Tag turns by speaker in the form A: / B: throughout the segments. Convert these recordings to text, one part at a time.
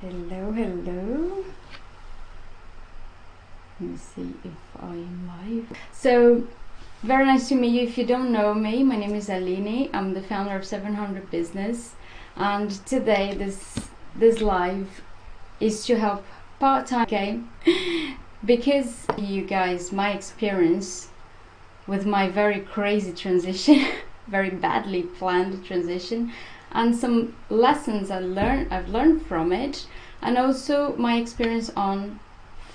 A: Hello. Let me see if I'm live. So, very nice to meet you. If you don't know me, my name is Aline. I'm the founder of 700 Business, and today this live is to help part-time. Okay, because you guys, my experience with my very crazy transition, very badly planned transition, and some lessons I've learned from it, and also my experience on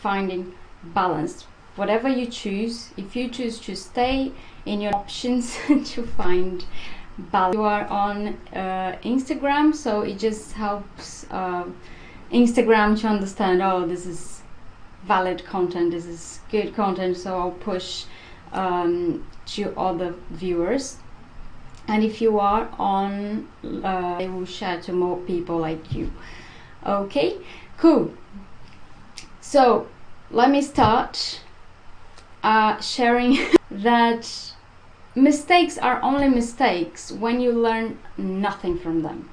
A: finding balance. Whatever you choose, if you choose to stay in your options to find balance. You are on Instagram, so it just helps Instagram to understand, oh, this is valid content, this is good content, so I'll push to other viewers. And if you are on, they will share to more people like you. Okay, cool. So let me start sharing that mistakes are only mistakes when you learn nothing from them.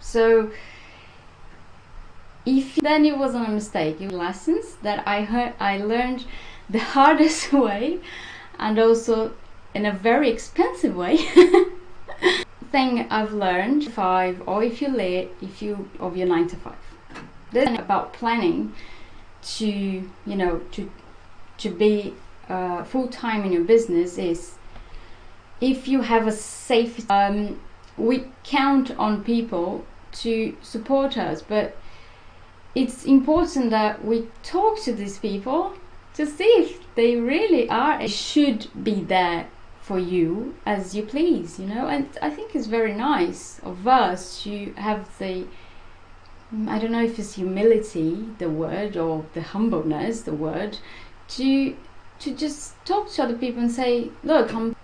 A: So if then it wasn't a mistake, it was lessons that I learned the hardest way, and also in a very expensive way. Thing I've learned, or if you of your 9 to 5. This is about planning to to be full-time in your business. Is if you have a safe we count on people to support us, but it's important that we talk to these people to see if they really are should be there for you as you please, and I think it's very nice of us to have the, I don't know if it's humility the word, or the humbleness the word, to just talk to other people and say, look, I'm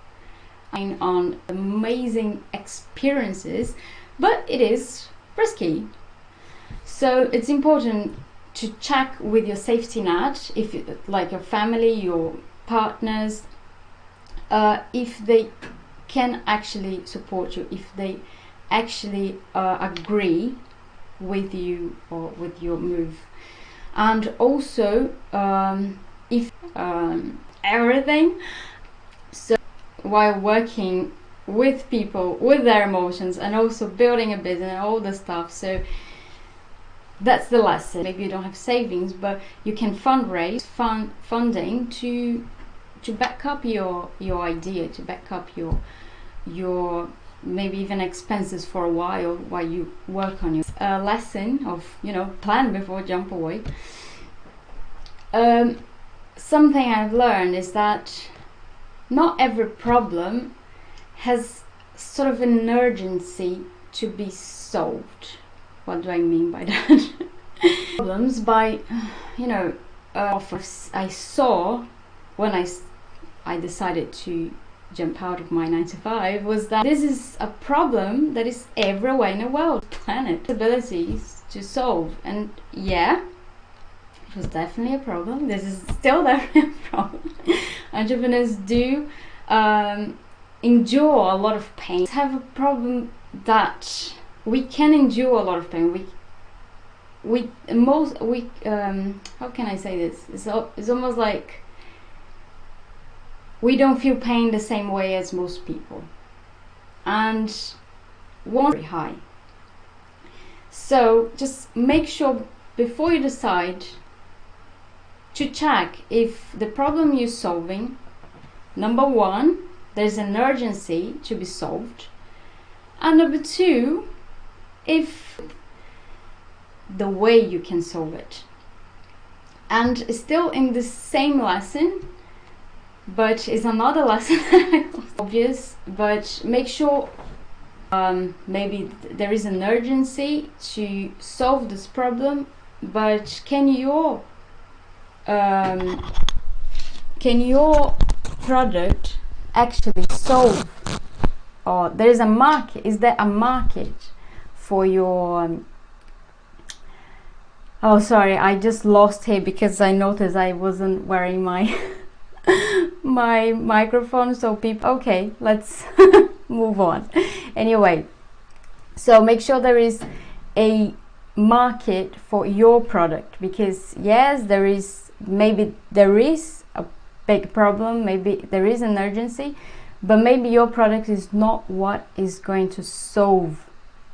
A: on amazing experiences, but it is risky. So it's important to check with your safety net, if you, like your family, your partners, if they can actually support you, if they actually agree with you or with your move, and also if everything. So while working with people with their emotions, and also building a business and all the stuff, so that's the lesson. Maybe you don't have savings, but you can fundraise funding to back up your idea, to back up your maybe even expenses for a while you work on your lesson of plan before jump away. Something I've learned is that not every problem has sort of an urgency to be solved. What do I mean by that? Problems by I saw when I decided to jump out of my 9 to 5 was that this is a problem that is everywhere in the world, planet, abilities to solve. And yeah, it was definitely a problem. This is still definitely a problem. Entrepreneurs do endure a lot of pain. Have a problem that we can endure a lot of pain. How can I say this? It's almost like we don't feel pain the same way as most people, and one very high. So just make sure before you decide to check if the problem you're solving, number one, there's an urgency to be solved, and number two, if the way you can solve it. And still in the same lesson, but it's another lesson, obvious, but make sure maybe there is an urgency to solve this problem, but can your product actually solve, or there is a market? Is there a market for your oh, sorry, I just lost here because I noticed I wasn't wearing my my microphone, so people, okay, let's move on. Anyway, so make sure there is a market for your product, because yes, there is a big problem, maybe there is an urgency, but maybe your product is not what is going to solve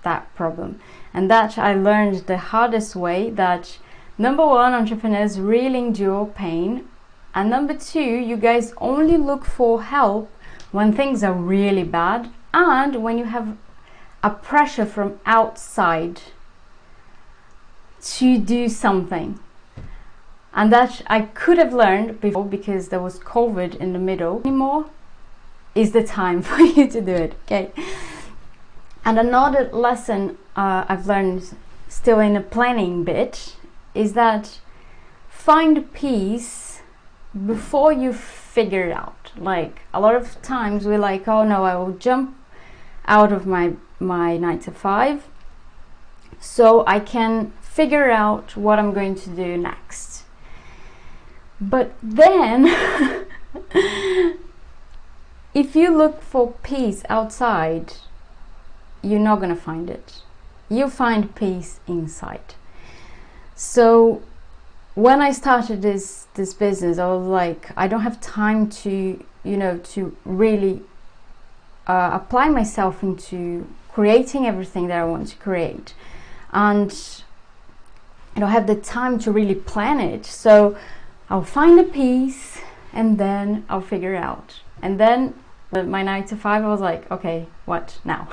A: that problem. And that I learned the hardest way, that number one, entrepreneurs really endure pain, and number two, you guys only look for help when things are really bad and when you have a pressure from outside to do something. And that I could have learned before, because there was COVID in the middle. Anymore is the time for you to do it, okay? And another lesson I've learned still in the planning bit is that find peace before you figure it out. Like, a lot of times we're like, oh no, I will jump out of my 9 to 5 so I can figure out what I'm going to do next. But then if you look for peace outside, you're not gonna find it. You find peace inside. So when I started this business, I was like, I don't have time to, to really apply myself into creating everything that I want to create, and I don't have the time to really plan it. So I'll find a peace and then I'll figure it out. And then with my 9 to 5, I was like, okay, what now?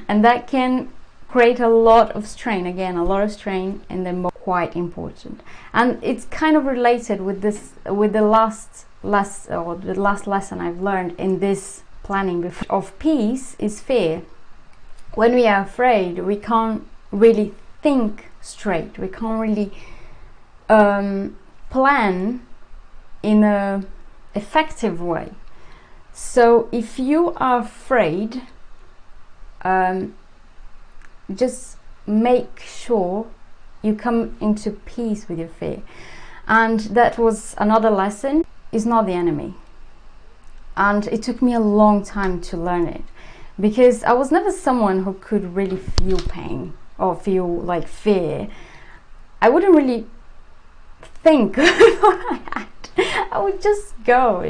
A: And that can create a lot of strain, again, a lot of strain, and then quite important. And it's kind of related with the last lesson I've learned in this planning before of peace is fear. When we are afraid, we can't really think straight. We can't really plan in a effective way. So if you are afraid, just make sure you come into peace with your fear. And that was another lesson. It's not the enemy. And it took me a long time to learn it, because I was never someone who could really feel pain or feel like fear. I wouldn't really think before I act. I would just go,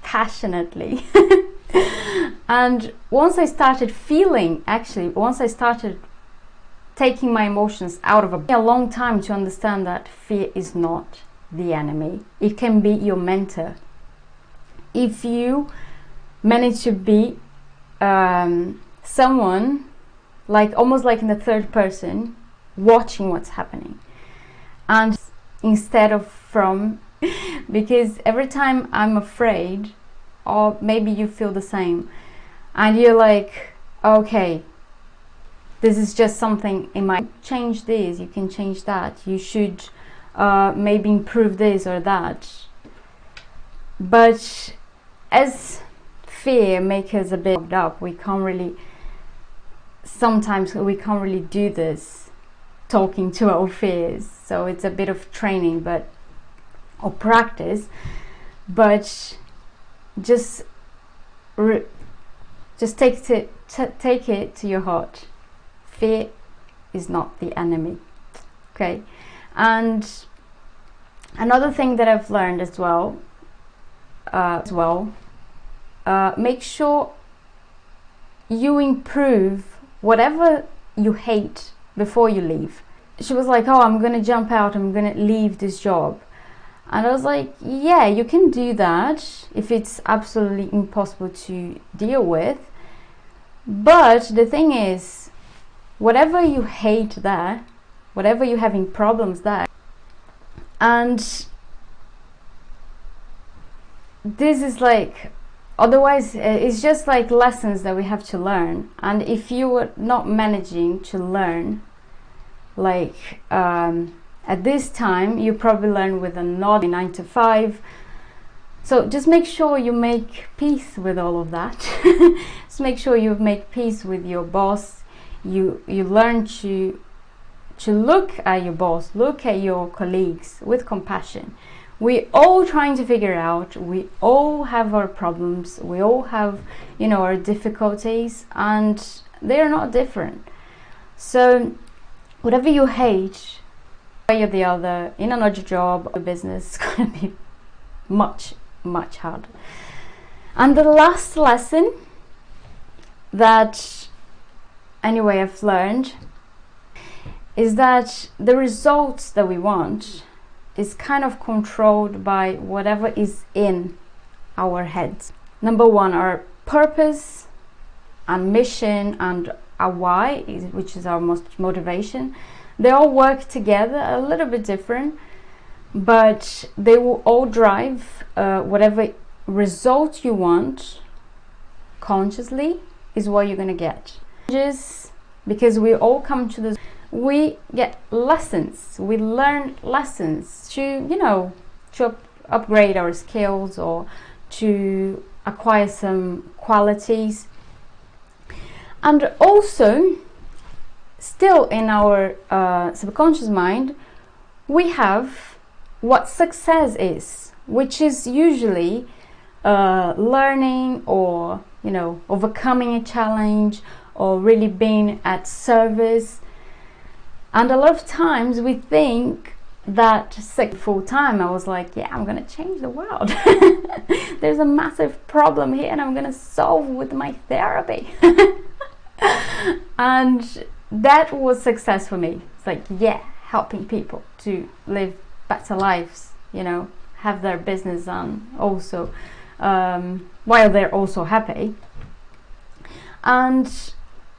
A: passionately. And once I started taking my emotions out of a long time to understand that fear is not the enemy. It can be your mentor. If you manage to be someone almost like in the third person, watching what's happening, and instead of from, because every time I'm afraid, or maybe you feel the same, and you're like, okay, this is just something in my, change this, you can change that, you should maybe improve this or that. But as fear makes us a bit fucked up, sometimes we can't really do this, talking to our fears. So it's a bit of training or practice, but just take it to your heart. Fear is not the enemy, okay? And another thing that I've learned as well, make sure you improve whatever you hate before you leave. She was like, oh, I'm gonna jump out, I'm gonna leave this job. And I was like, yeah, you can do that if it's absolutely impossible to deal with. But the thing is, whatever you hate there, whatever you're having problems there, and this is otherwise it's just like lessons that we have to learn. And if you are not managing to learn at this time, you probably learn with another 9 to 5. So just make sure you make peace with all of that. Just make sure you make peace with your boss. You learn to look at your boss, look at your colleagues with compassion. We're all trying to figure out, we all have our problems, we all have our difficulties, and they're not different. So whatever you hate, one way or the other, in another job or business, it's gonna be much harder. And the last lesson that anyway I've learned is that the results that we want is kind of controlled by whatever is in our heads. Number one, our purpose and mission and our why, which is our most motivation, they all work together, a little bit different, but they will all drive whatever result you want consciously is what you're gonna get. Just because we all come to this, we get lessons, we learn lessons to, you know, to upgrade our skills or to acquire some qualities. And also, still in our subconscious mind, we have what success is, which is usually learning or, you know, overcoming a challenge or really being at service. And a lot of times we think that full time, I was like, yeah, I'm gonna change the world. There's a massive problem here and I'm gonna solve with my therapy. And that was success for me. It's like, yeah, helping people to live better lives, you know, have their business and also while they're also happy. And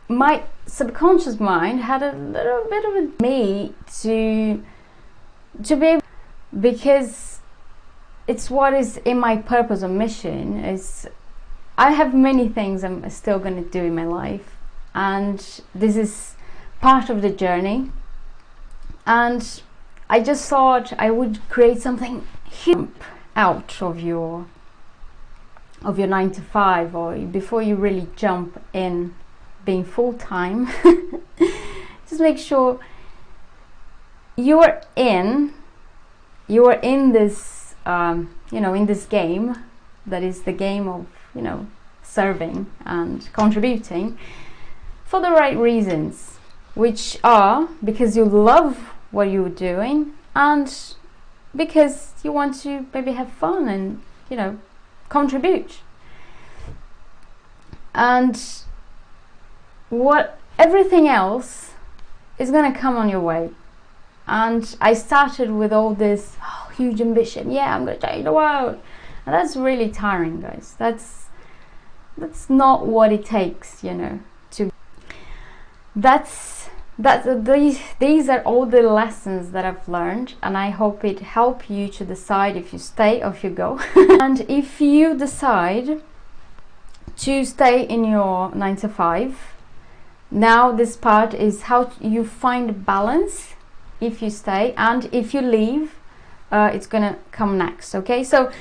A: my subconscious mind had a little bit of a me to be able, because it's what is in my purpose or mission. Is I have many things I'm still going to do in my life, and this is part of the journey. And I just thought I would create something huge out of your 9 to 5, or before you really jump in being full-time. Just make sure you are in this you know, in this game that is the game of, you know, serving and contributing for the right reasons, which are because you love what you're doing and because you want to maybe have fun and, you know, contribute. And what everything else is going to come on your way. And I started with all this huge ambition. Yeah, I'm going to change the world. And that's really tiring, guys. That's not what it takes, you know, to these are all the lessons that I've learned, and I hope it helps you to decide if you stay or if you go. And if you decide to stay in your 9 to 5, now this part is how you find balance if you stay, and if you leave, it's gonna come next. Okay, so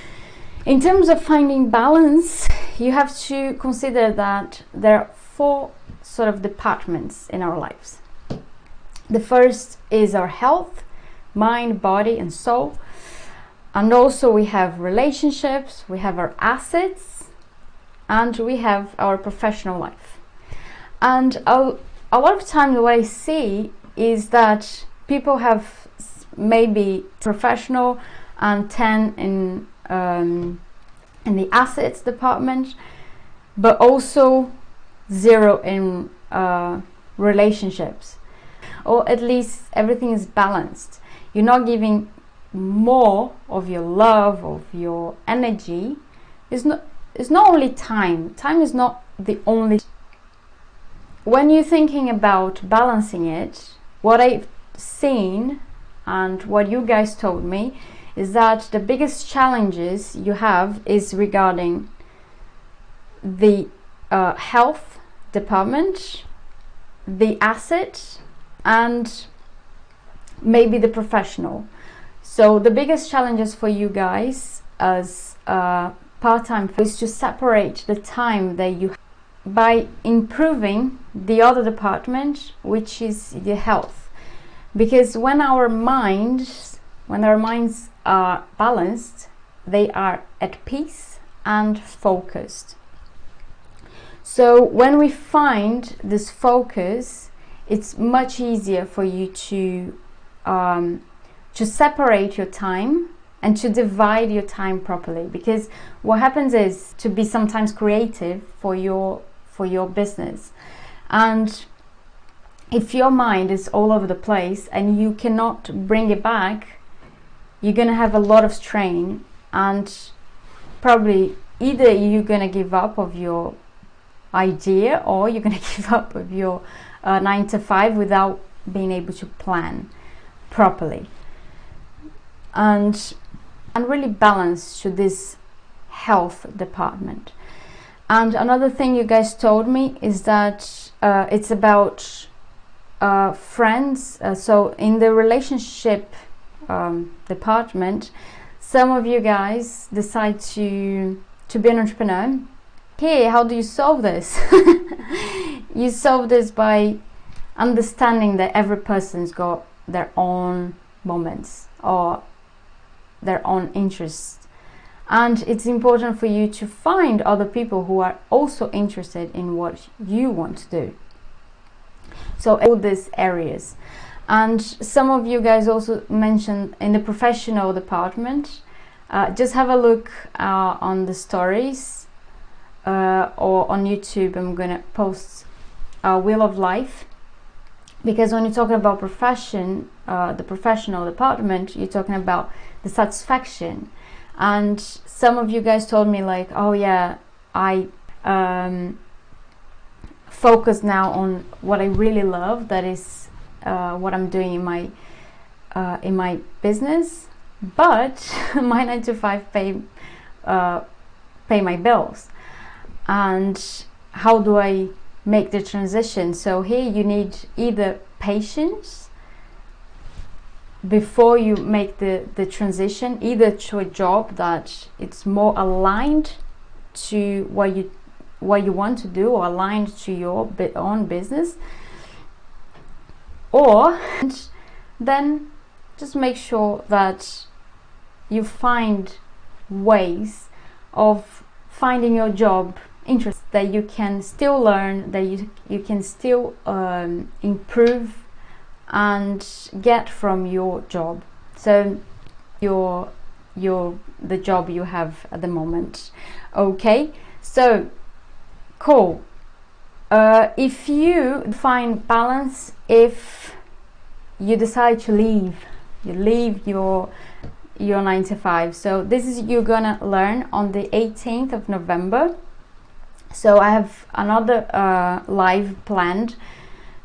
A: in terms of finding balance, you have to consider that there are 4 sort of departments in our lives. The first is our health, mind, body and soul. And also we have relationships, we have our assets, and we have our professional life. And a lot of times what I see is that people have maybe professional and 10 in the assets department, but also 0 in relationships. Or at least everything is balanced. You're not giving more of your love, of your energy. It's not only time. Time is not the only. When you're thinking about balancing it, what I've seen and what you guys told me is that the biggest challenges you have is regarding the health department, the asset, and maybe the professional. So the biggest challenges for you guys as part-time is to separate the time that you have by improving the other department, which is the health. Because when our minds are balanced, they are at peace and focused. So when we find this focus, it's much easier for you to separate your time and to divide your time properly. Because what happens is to be sometimes creative for your business, and if your mind is all over the place and you cannot bring it back, you're gonna have a lot of strain, and probably either you're gonna give up of your idea, or you're gonna give up of your 9 to 5 without being able to plan properly and really balance to this health department. And another thing you guys told me is that it's about friends. So in the relationship department, some of you guys decide to be an entrepreneur. Hey, how do you solve this? You solve this by understanding that every person's got their own moments or their own interests, and it's important for you to find other people who are also interested in what you want to do. So all these areas. And some of you guys also mentioned in the professional department, just have a look on the stories or on YouTube. I'm gonna post Wheel of Life, because when you're talking about profession, the professional department, you're talking about the satisfaction. And some of you guys told me like, oh yeah, I focus now on what I really love, that is what I'm doing in my business, but my 9 to 5 pay my bills. And how do I make the transition? So here you need either patience before you make the transition, either to a job that it's more aligned to what you want to do, or aligned to your own business, or then just make sure that you find ways of finding your job interest, that you can still learn, that you can still improve and get from your job. So the job you have at the moment. Okay, so cool. If you find balance, if you decide to leave your 9 to 5, so this is you're gonna learn on the 18th of November. So I have another live planned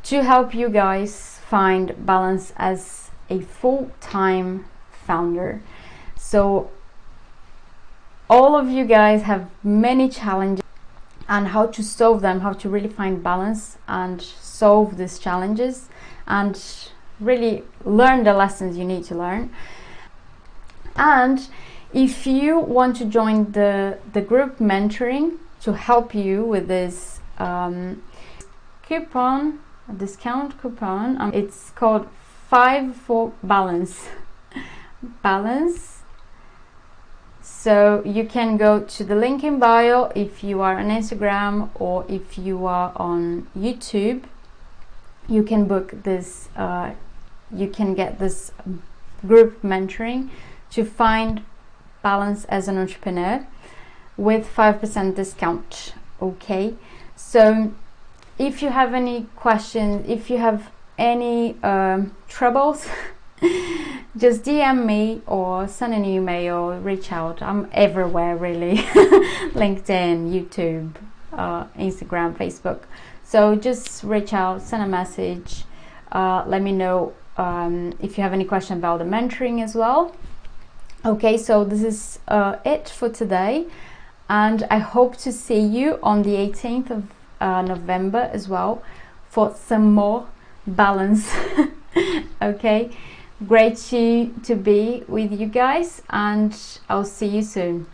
A: to help you guys find balance as a full-time founder. So all of you guys have many challenges, and how to solve them, how to really find balance and solve these challenges and really learn the lessons you need to learn. And if you want to join the group mentoring to help you with this coupon, discount coupon, it's called 5 for balance. Balance. So you can go to the link in bio if you are on Instagram, or if you are on YouTube, you can book this, you can get this group mentoring to find balance as an entrepreneur with 5% discount. Okay, so if you have any questions, if you have any troubles, just DM me or send an email, reach out. I'm everywhere really. LinkedIn, YouTube, Instagram, Facebook. So just reach out, send a message, let me know if you have any question about the mentoring as well. Okay, so this is it for today, and I hope to see you on the 18th of November as well for some more balance. Okay, great to be with you guys, and I'll see you soon.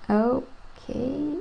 A: Okay.